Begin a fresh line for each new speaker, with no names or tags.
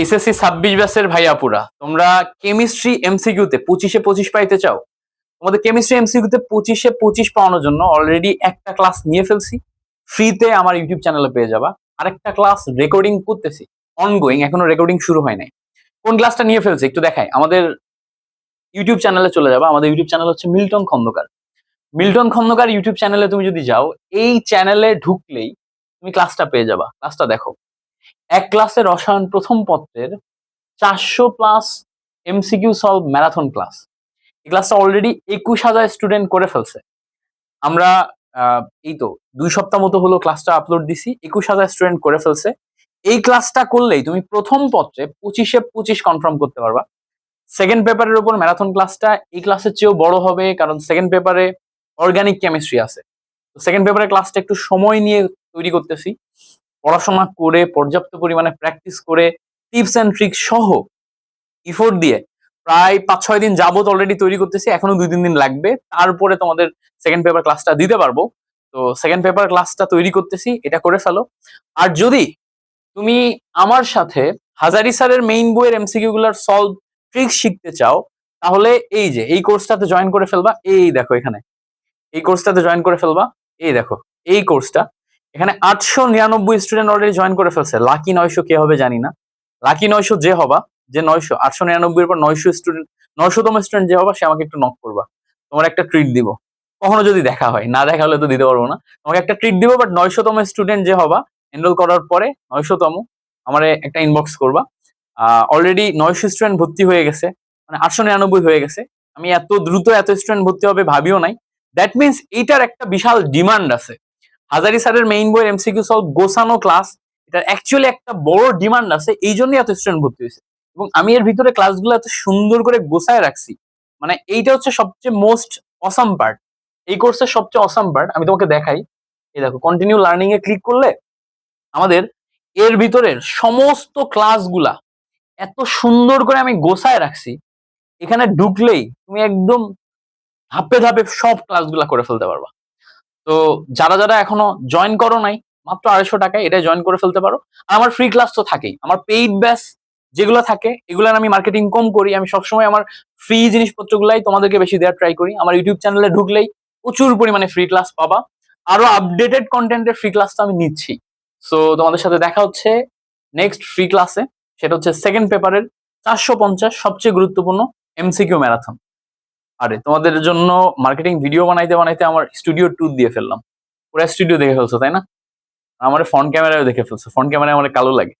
SSC 26 ব্যাচের ভাইয়াপুরা, তোমরা chemistry এমসিকিউতে 25-এ 25 পাইতে চাও? তোমাদের কেমিস্ট্রি এমসিকিউতে 25-এ 25 পাওয়ানোর জন্য অলরেডি একটা ক্লাস নিয়ে ফেলছি, ফ্রিতে আমার ইউটিউব চ্যানেলে পেয়ে যাবা। আরেকটা ক্লাস রেকর্ডিং করতেছি, অনগোয়িং, এখনো রেকর্ডিং শুরু হয় নাই। কোন ক্লাসটা নিয়ে ফেলছে একটু দেখাই। আমাদের ইউটিউব চ্যানেলে চলে যাবা। আমাদের ইউটিউব চ্যানেল হচ্ছে মিল্টন খন্দকার। মিল্টন খন্দকার ইউটিউব চ্যানেলে তুমি যদি যাও, এই চ্যানেলে ঢুকলেই তুমি ক্লাসটা পেয়ে যাবা। ক্লাসটা দেখো, এক ক্লাসে রসায়ন প্রথম পত্রের 400+ এমসিকিউ সলভ ম্যারাথন ক্লাস। এই ক্লাসটা অলরেডি 21,000 স্টুডেন্ট করে ফেলছে। আমরা এই তো 2 সপ্তাহ মতো হলো ক্লাসটা আপলোড দিছি, 21,000 স্টুডেন্ট করে ফেলছে। এই ক্লাসটা করলেই তুমি প্রথম পত্রে 25-এ 25 কনফার্ম করতে পারবা। সেকেন্ড পেপারের উপর ম্যারাথন ক্লাসটা এই ক্লাসের চেয়েও বড় হবে, কারণ সেকেন্ড পেপারে অর্গানিক কেমিস্ট্রি আছে। তো সেকেন্ড পেপারের ক্লাসটা একটু সময় নিয়ে তৈরি করতেছি, পড়াশোনা করে পর্যাপ্ত পরিমাণে প্র্যাকটিস করে টিপস অ্যান্ড ট্রিক্স সহ ইফোর্ট দিয়ে প্রায় 5-6 দিন যাবত অলরেডি তৈরি করতেছি। এখনো 2-3 দিন লাগবে, তারপরে তোমাদের সেকেন্ড পেপার ক্লাসটা দিতে পারবো। তো সেকেন্ড পেপার ক্লাসটা তৈরি করতেছি, এটা করে ফেলো। আর যদি তুমি আমার সাথে হাজারি স্যারের মেইন বইয়ের এমসিকিউ গুলার সলভ ট্রিক্স শিখতে চাও, তাহলে এই যে এই কোর্সটাতে জয়েন করে ফেলবা। এই দেখো এখানে এই কোর্সটাতে জয়েন করে ফেলবা। এই দেখো এই কোর্সটা, এখানে 899 স্টুডেন্ট অলরেডি জয়েন করে ফেলছে। লাকি 900 কে হবে জানি না। লাকি 900 যে হবা, যে 900, 899 এর পর 900 স্টুডেন্ট, 900তম স্টুডেন্ট যে হবা, সে আমাকে একটু নক করবা। তোমার একটা ট্রিট দিব, কখনো যদি দেখা হয়, না দেখা হলে তো দিতে পারবো না। তোমাকে একটা ট্রিট দিব, বাট 900তম স্টুডেন্ট যে হবা, এনরোল করার পরে 900তম আমারে একটা ইনবক্স করবা। অলরেডি 900 স্টুডেন্ট ভর্তি হয়ে গেছে, মানে 899 হয়ে গেছে। আমি এত দ্রুত এত স্টুডেন্ট ভর্তি হবে ভাবিও নাই। দ্যাট মিনস এইটার একটা বিশাল ডিমান্ড আছে। হাজারি স্যারের মেইন বইয়ের এমসিকিউ সলভ গোছানো ক্লাস, এটার অ্যাকচুয়ালি একটা বড় ডিমান্ড আছে, এই জন্যই এত স্টুডেন্ট ভর্তি হয়েছে। এবং আমি এর ভিতরে ক্লাসগুলো এত সুন্দর করে গোছায় রাখছি, মানে এইটা হচ্ছে সবচেয়ে মোস্ট অসাম পার্ট। এই কোর্সের সবচেয়ে অসাম পার্ট আমি তোমাকে দেখাই। এই দেখো, কন্টিনিউ লার্নিং এ ক্লিক করলে আমাদের এর ভিতরের সমস্ত ক্লাসগুলা এত সুন্দর করে আমি গোছায় রাখছি। এখানে ঢুকলেই তুমি একদম ধাপে ধাপে সব ক্লাসগুলা করে ফেলতে পারবা। তো যারা যারা এখনো জয়েন করো নাই, মাত্র 250 টাকায় এটা জয়েন করে ফেলতে পারো। আর আমার ফ্রি ক্লাস তো থাকেই। আমার পেইড ব্যাচ যেগুলো থাকে, এগুলোর আমি মার্কেটিং কম করি। আমি সবসময় আমার ফ্রি জিনিসপত্রগুলাই তোমাদেরকে বেশি দেওয়ার ট্রাই করি। আমার ইউটিউব চ্যানেলে ঢুকলেই প্রচুর পরিমাণে ফ্রি ক্লাস পাবা। আরো আপডেটেড কন্টেন্টের ফ্রি ক্লাস তো আমি নিচ্ছি। সো তোমাদের সাথে দেখা হচ্ছে নেক্সট ফ্রি ক্লাসে। সেটা হচ্ছে সেকেন্ড পেপারের 450 সবচেয়ে গুরুত্বপূর্ণ এমসিকিউ ম্যারাথন। আরে তোমাদের জন্য মার্কেটিং ভিডিও বানাইতে বানাইতে আমার স্টুডিও ট্যুর দিয়ে ফেললাম। পুরো স্টুডিও দেখে ফেলছো তাই না? আমার ফ্রন্ট ক্যামেরায় দেখে ফেলছো, ফ্রন্ট ক্যামেরায় আমার কালো লাগে।